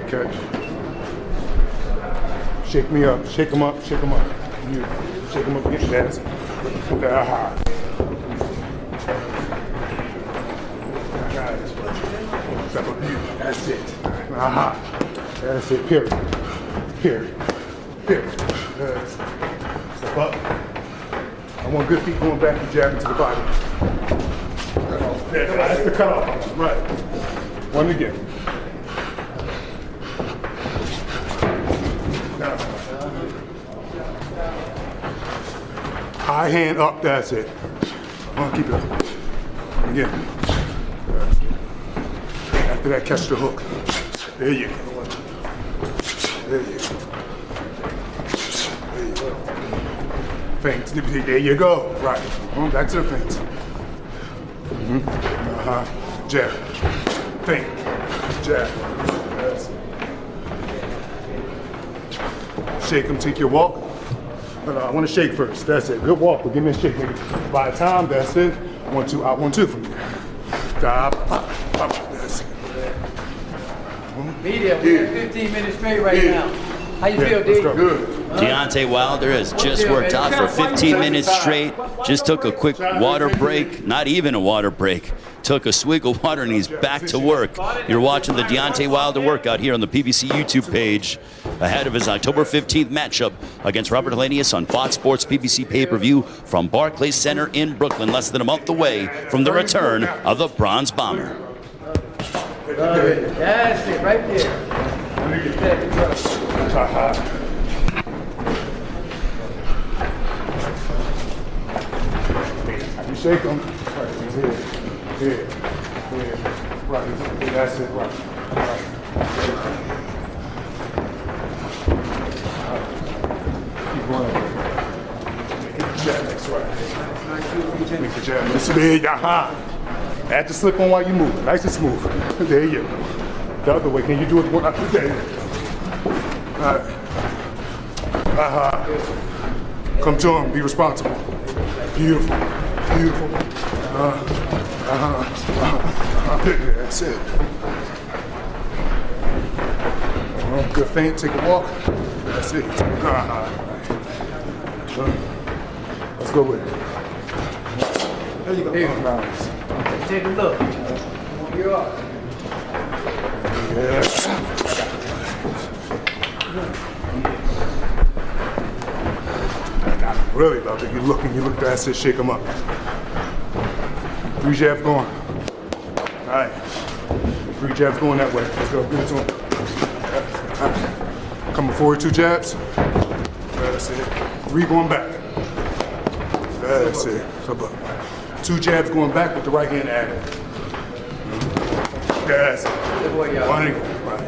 [SPEAKER 2] Catch. Shake me up. Shake him up. Shake him up. You shake him up again. That's it. That's it. That's it. Period. Period. Period. Step up. I want good feet going back and jab into the body. Yeah, that's the cutoff. Right. One again. Now. High hand up, that's it. Keep it up. Again. That's it. After that, catch the hook. There you go. There you go. Feints. There you go. Right. Back to the feints. Jab. Feint. Jab. That's it. Shake him, take your walk. I want to shake first. That's it. Good walk, but give me a shake. Maybe by the time, that's it. 1, 2, out, 1, 2 from here. Stop. That's it.
[SPEAKER 5] Media, we're at 15 minutes straight right now. How you feel, D?
[SPEAKER 2] Good.
[SPEAKER 1] Deontay Wilder has just worked out for 15 minutes straight. Just took a quick water break, not even a water break. Took a swig of water and he's back to work. You're watching the Deontay Wilder workout here on the PBC YouTube page ahead of his October 15th matchup against Robert Helenius on Fox Sports PBC pay-per-view from Barclays Center in Brooklyn, less than a month away from the return of the Bronze Bomber.
[SPEAKER 5] That's it, right there.
[SPEAKER 2] You shake them. Here. Right. That's it. Right. Keep going. Make the jab next. Right. Make the jab. This big. Add the slip on while you move. Nice and smooth. There you go. The other way. Can you do it one after that? All right. Come to him. Be responsible. Beautiful. That's it. Good feint. Take a walk. That's it. Let's go with it. There you go. Nice.
[SPEAKER 5] Take a look. You're up.
[SPEAKER 2] Yes. Really love it. You look, that's it, shake them up. 3 jabs going. All right. 3 jabs going that way. Let's go, give it to him. Coming forward, 2 jabs. That's it. 3 going back. That's it. 2 jabs going back with the right hand added. That's it. One again. Right.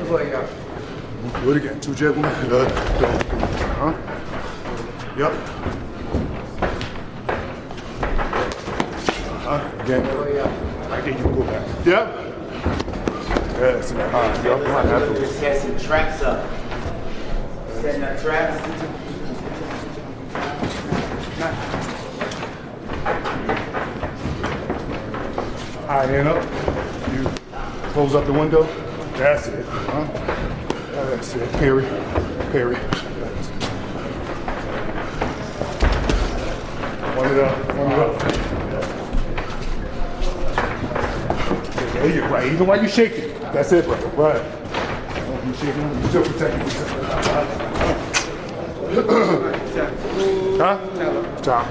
[SPEAKER 2] Do it again. 2 jabs. Yep. Again. Right there, you can go back. Yep. Yes.
[SPEAKER 7] Just set some traps up. Setting up traps.
[SPEAKER 2] High hand up. You close up the window. That's it. That's it. Parry. One it up. There you go. Right. Even while you shake it. That's it, brother. Right. You shaking them, you still protecting yourself. Top.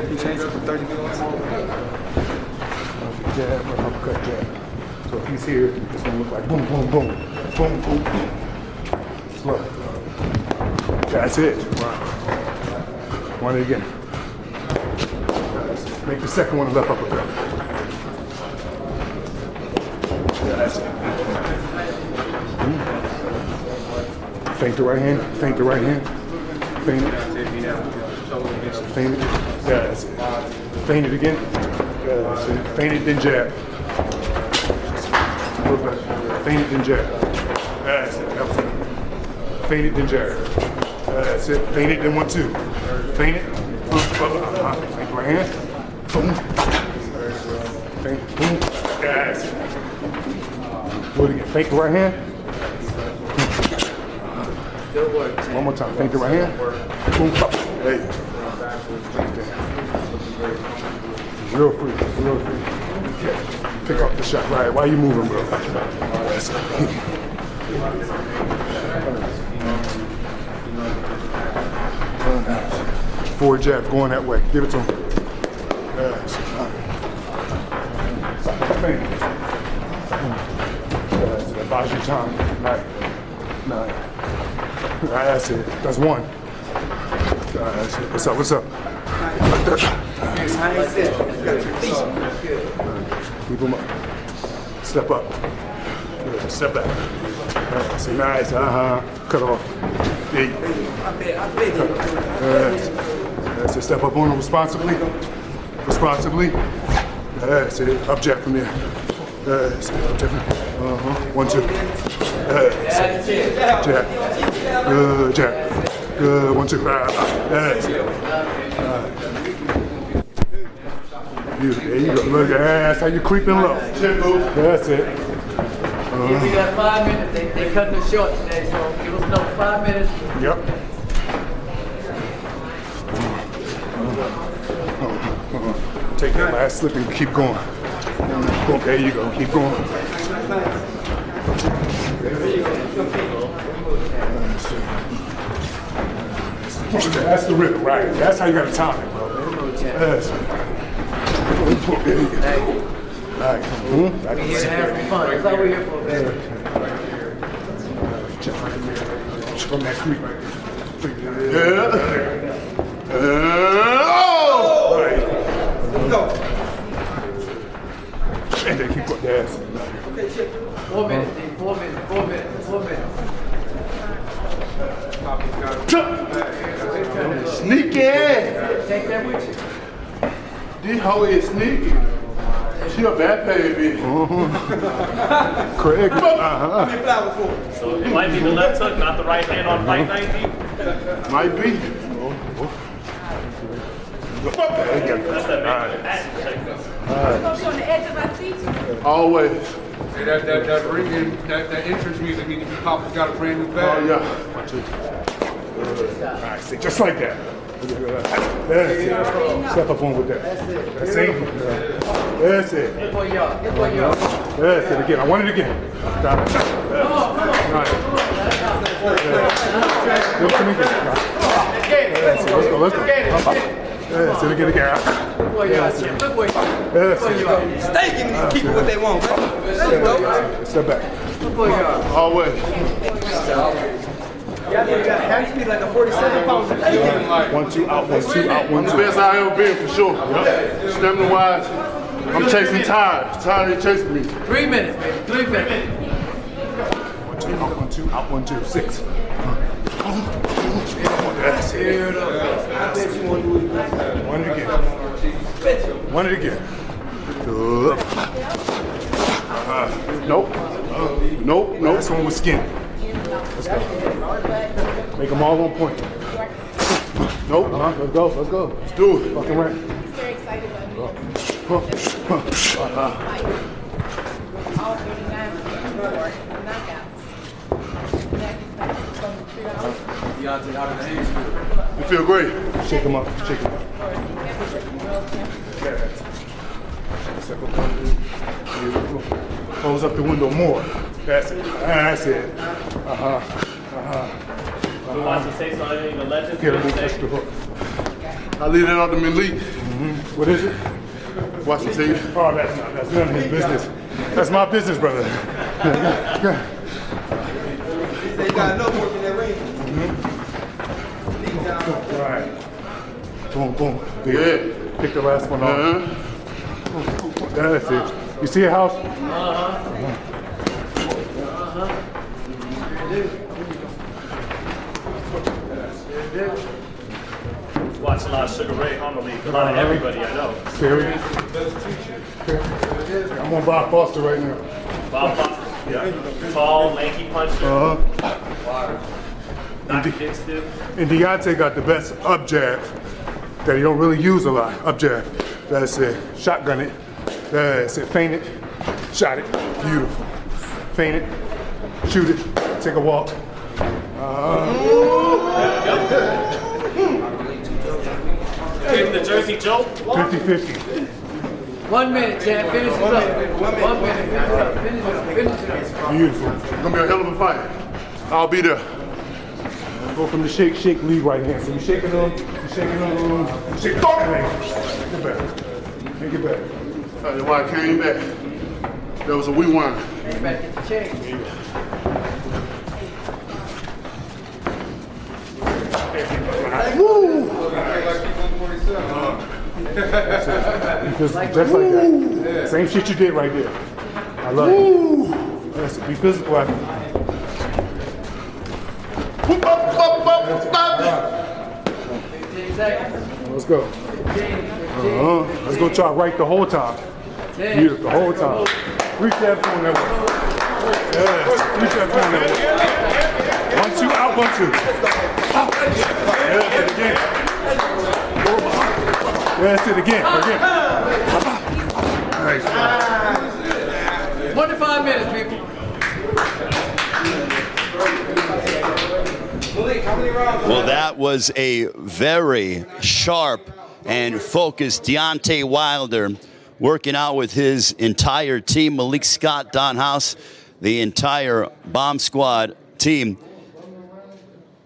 [SPEAKER 4] You changed it for 30 minutes.
[SPEAKER 2] Jab, uppercut jab. So if he's here, it's gonna look like boom, boom, boom, boom, boom, boom. Slow. That's it. Wow. One again. Make the second one a left uppercut. That's it. Feint the right hand. Feint it. Yeah, that's it. Feint it again. Yeah, that's it. Feint it, then jab. Feint it, then jab. That's it. That was it. Feint it, then jab. That's it. Feint it, then 1, 2. Feint it. Feint the right hand. Boom. Feint. Boom. That's it. Do it again. Feint the right hand.
[SPEAKER 5] Good work, Tim.
[SPEAKER 2] One more time. Feint the right hand. Boom. There you go. Real free. Pick up the shot. Right. Why are you moving, bro? That's it. 4 jabs going that way. Give it to him. Advise your time. 9. That's it. That's 1. That's it. What's up? What's up? Keep them up. Step up. Good. Step back. That's it. Nice. Cut off. There you go. That's it. Step up on them responsibly. Responsibly. That's it. Up jab from there. That's it. Up jab. 1, 2. That's it. Jab. Good jab. Good. 1, 2. That's it. Beautiful. There you go. Look, that's how you creeping low. That's it.
[SPEAKER 5] We got 5 minutes. They cutting it short today, so give us another 5 minutes.
[SPEAKER 2] Yep. Take that last slip and keep going. There you go. Keep going. That's the rhythm, right? That's how you got to time it, bro. That's it.
[SPEAKER 5] Hey.
[SPEAKER 2] Right.
[SPEAKER 5] We're here to have some fun. That's all we're here for, baby.
[SPEAKER 2] From that street.
[SPEAKER 3] Oh!
[SPEAKER 2] Right.
[SPEAKER 4] Go.
[SPEAKER 2] And then keep putting the ass.
[SPEAKER 5] 4 minutes, Steve. 4 minutes. 4 minutes. 4 minutes.
[SPEAKER 3] Sneaky!
[SPEAKER 5] Take that with you.
[SPEAKER 3] This hoe is sneaky. She a bad baby.
[SPEAKER 2] Craig.
[SPEAKER 6] So it might be the left hook, not the right hand on fight night.
[SPEAKER 3] Might be.
[SPEAKER 6] That's that
[SPEAKER 8] On the edge of my seat.
[SPEAKER 3] Always.
[SPEAKER 9] Hey, that ringing, that entrance music means if you pop, you got a brand new
[SPEAKER 3] Oh,
[SPEAKER 9] bag.
[SPEAKER 3] yeah.
[SPEAKER 2] Nice. Just like that. That's it. Step up on with that. That's it. That's it.
[SPEAKER 5] Good boy, y'all. Good boy, y'all.
[SPEAKER 2] That's it again. I want it again. Got it. Nice. Let's go. Let's go. That's it again.
[SPEAKER 5] Good boy, y'all. Good boy, y'all.
[SPEAKER 2] That's it.
[SPEAKER 4] Stay giving these people what they want, bro. There you go.
[SPEAKER 2] Step back.
[SPEAKER 5] Good boy, y'all.
[SPEAKER 3] Always.
[SPEAKER 4] Y'all got a hand speed like a 47 pounds.
[SPEAKER 2] 1, 2, out, 1, 2, out, 1,
[SPEAKER 3] The
[SPEAKER 2] 2.
[SPEAKER 3] best I ever been, for sure. Stamina wise, I'm chasing tires. Tires ain't chasing me.
[SPEAKER 5] 3 minutes, baby. 3 minutes.
[SPEAKER 2] 1, 2, out, 1, 2, out, 1, 2, 6. That's it. One it again. One it again. Good. Nope. Nope. This one was skin. Let's go. Make them all on point. Nope. Let's go. Let's do it. Fucking right.
[SPEAKER 8] Very excited about me. All 39 knockouts.
[SPEAKER 3] You feel great.
[SPEAKER 2] Shake them up. Close up the window more. That's it.
[SPEAKER 6] You want to say something? The legends.
[SPEAKER 2] Get a move extra hook.
[SPEAKER 3] I leave that up to Malik.
[SPEAKER 2] What is it?
[SPEAKER 3] Watch the tape.
[SPEAKER 2] Oh, that's none of his business. That's my business, brother.
[SPEAKER 4] He said you got enough work in that ring.
[SPEAKER 2] All right. Boom.
[SPEAKER 3] Yeah.
[SPEAKER 2] Pick the last one off. That's it. You see a house?
[SPEAKER 6] Watch a lot of Sugar Ray Homily, a lot of everybody I know.
[SPEAKER 2] Serious? I'm on Bob Foster right now.
[SPEAKER 6] Bob Foster, yeah. Tall, lanky puncher. Not dick stiff.
[SPEAKER 2] And Deontay got the best up jab that he don't really use a lot. Up jab. That's it. Shotgun it. That's it. Feint it. Shot it. Beautiful. Feint it. Shoot it. Take a walk.
[SPEAKER 6] Getting the Jersey Joe.
[SPEAKER 2] 50-50.
[SPEAKER 5] 1 minute, Chad. Finish it up. 1 minute. Finish it up.
[SPEAKER 2] Beautiful.
[SPEAKER 3] It's gonna be a hell of a fight. I'll be there.
[SPEAKER 2] Go from the shake, lead right hand. So you're shaking them, shake it back. Make it back.
[SPEAKER 3] That's why I came back. That was a rewind.
[SPEAKER 5] Man, you better get the change.
[SPEAKER 2] Woo! Just like that. Same shit you did right there. I love it. That's it. Be physical.
[SPEAKER 5] 15 seconds.
[SPEAKER 2] Let's go. Let's go try right the whole time. Beautiful, the whole time. Reach that phone that way. Yes, reach that phone that way. 1, 2, out, 1, 2. Yes, again. Yes, it again. Nice.
[SPEAKER 5] 25 minutes, people.
[SPEAKER 1] Well, that was a very sharp and focused Deontay Wilder working out with his entire team, Malik Scott, Don House, the entire Bomb Squad team.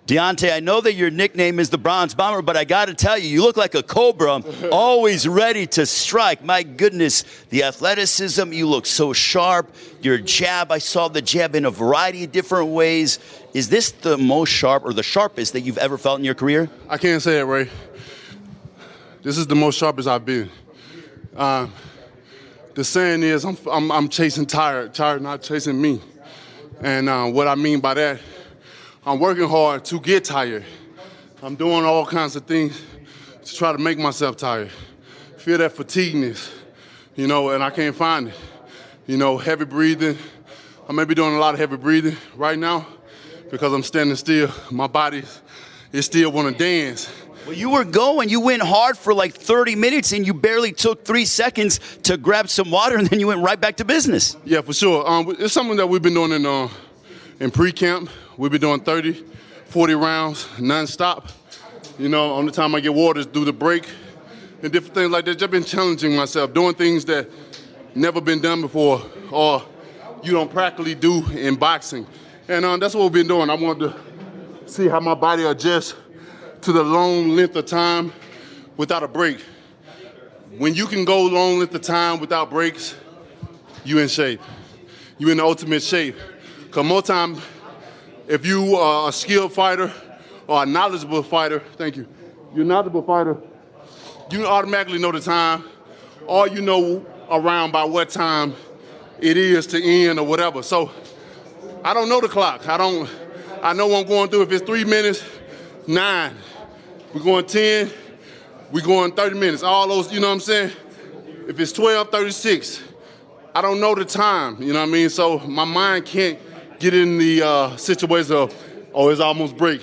[SPEAKER 1] Deontay, I know that your nickname is the Bronze Bomber, but I got to tell you, you look like a cobra, always ready to strike. My goodness, the athleticism, you look so sharp. Your jab, I saw the jab in a variety of different ways. Is this the most sharp or the sharpest that you've ever felt in your career?
[SPEAKER 3] I can't say it, Ray. This is the most sharpest I've been. The saying is, I'm chasing tired not chasing me. And what I mean by that, I'm working hard to get tired. I'm doing all kinds of things to try to make myself tired. Feel that fatigueness, you know, and I can't find it. You know, heavy breathing. I may be doing a lot of heavy breathing right now because I'm standing still. My body is still want to dance.
[SPEAKER 1] Well, you were going. You went hard for like 30 minutes, and you barely took 3 seconds to grab some water, and then you went right back to business.
[SPEAKER 3] Yeah, for sure. It's something that we've been doing in pre-camp. We've been doing 30, 40 rounds nonstop. You know, on the time I get water is through the break and different things like that. Just been challenging myself, doing things that never been done before or you don't practically do in boxing. And that's what we've been doing. I wanted to see how my body adjusts to the long length of time without a break. When you can go long length of time without breaks, you in shape. You in the ultimate shape. Because most time, if you are a skilled fighter or a knowledgeable fighter, thank you, you're a knowledgeable fighter, you automatically know the time, or you know around by what time it is to end or whatever. So I don't know the clock. I know what I'm going through. If it's 3 minutes, 9. We're going 10, we're going 30 minutes. All those, you know what I'm saying? If it's 12, 36, I don't know the time, you know what I mean? So my mind can't get in the situation of, oh, it's almost break.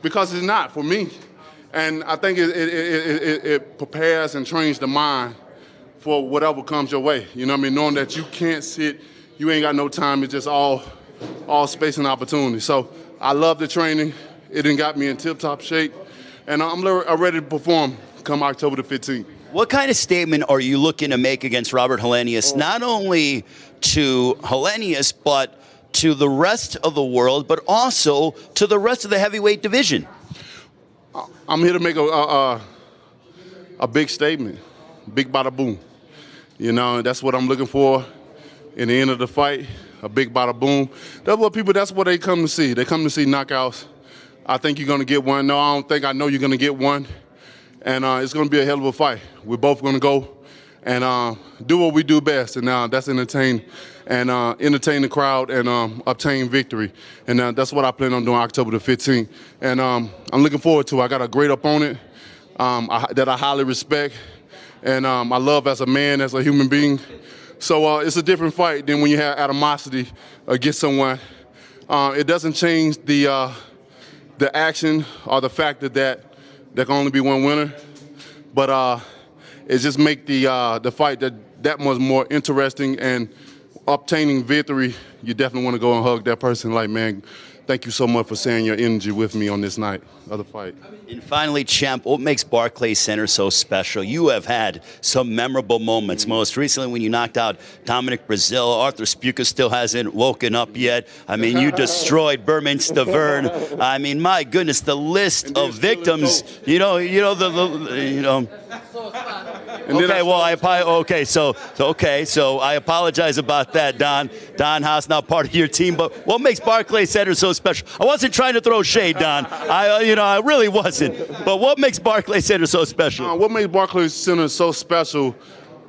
[SPEAKER 3] Because it's not for me. And I think it prepares and trains the mind for whatever comes your way. You know what I mean? Knowing that you can't sit, you ain't got no time, it's just all space and opportunity. So I love the training. It done got me in tip-top shape. And I'm ready to perform come October the 15th.
[SPEAKER 1] What kind of statement are you looking to make against Robert Helenius, not only to Helenius, but to the rest of the world, but also to the rest of the heavyweight division?
[SPEAKER 3] I'm here to make a big statement, big bada boom. You know, that's what I'm looking for in the end of the fight, a big bada boom. That's what they come to see. They come to see knockouts. I think you're going to get one. No, I don't think I know you're going to get one. And it's going to be a hell of a fight. We're both going to go and do what we do best, and that's entertain the crowd and obtain victory. And that's what I plan on doing October the 15th. And I'm looking forward to it. I got a great opponent that I highly respect and I love as a man, as a human being. So it's a different fight than when you have animosity against someone. It doesn't change the action or the fact that there can only be one winner, but it just make the fight that much more interesting, and obtaining victory, you definitely want to go and hug that person like, man, thank you so much for sharing your energy with me on this night of the fight.
[SPEAKER 1] And finally, champ, what makes Barclays Center so special? You have had some memorable moments. Most recently when you knocked out Dominic Brazil. Arthur Spuka still hasn't woken up yet. I mean, you destroyed Berman Stavern. I mean, my goodness, the list of victims, And
[SPEAKER 3] And then
[SPEAKER 1] Okay, well, so I apologize about that, Don. Don Haas, not part of your team, but what makes Barclays Center so special? I wasn't trying to throw shade, Don. I really wasn't. But what makes Barclays Center so special?
[SPEAKER 3] What makes Barclays Center so special?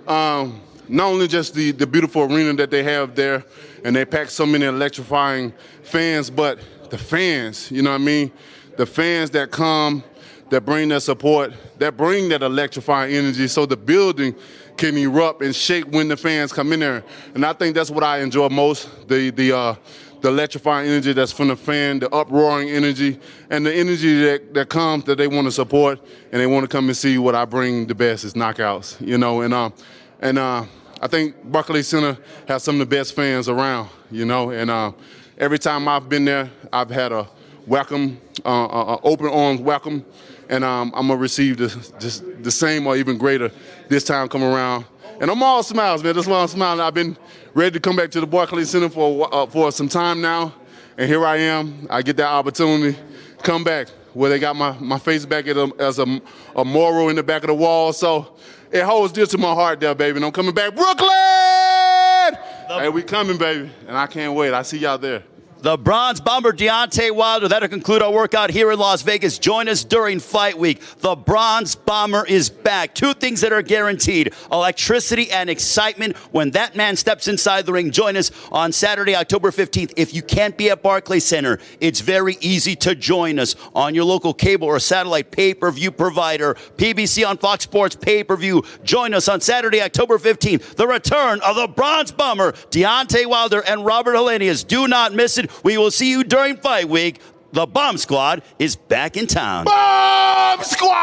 [SPEAKER 3] Not only just the beautiful arena that they have there, and they pack so many electrifying fans, but the fans. You know what I mean? The fans that come, that bring their support, that bring that electrifying energy, so the building can erupt and shake when the fans come in there. And I think that's what I enjoy most, the electrifying energy that's from the fan, the uproaring energy, and the energy that comes that they want to support and they want to come and see what I bring the best is knockouts, you know. And I think Barclays Center has some of the best fans around, you know. And every time I've been there, I've had a welcome, open arms welcome. And I'm gonna receive the same or even greater this time come around. And I'm all smiles, man. That's why I'm smiling. I've been ready to come back to the Barclays Center for some time now, and here I am. I get that opportunity to come back where they got my face back as a memorial in the back of the wall. So it holds dear to my heart there, baby. And I'm coming back, Brooklyn! Hey, we coming, baby, and I can't wait. I see y'all there.
[SPEAKER 1] The Bronze Bomber, Deontay Wilder. That'll conclude our workout here in Las Vegas. Join us during Fight Week. The Bronze Bomber is back. Two things that are guaranteed: electricity and excitement when that man steps inside the ring. Join us on Saturday, October 15th. If you can't be at Barclays Center, it's very easy to join us on your local cable or satellite pay-per-view provider. PBC on Fox Sports pay-per-view. Join us on Saturday, October 15th. The return of the Bronze Bomber, Deontay Wilder and Robert Helenius. Do not miss it. We will see you during Fight Week. The Bomb Squad is back in town.
[SPEAKER 3] Bomb Squad!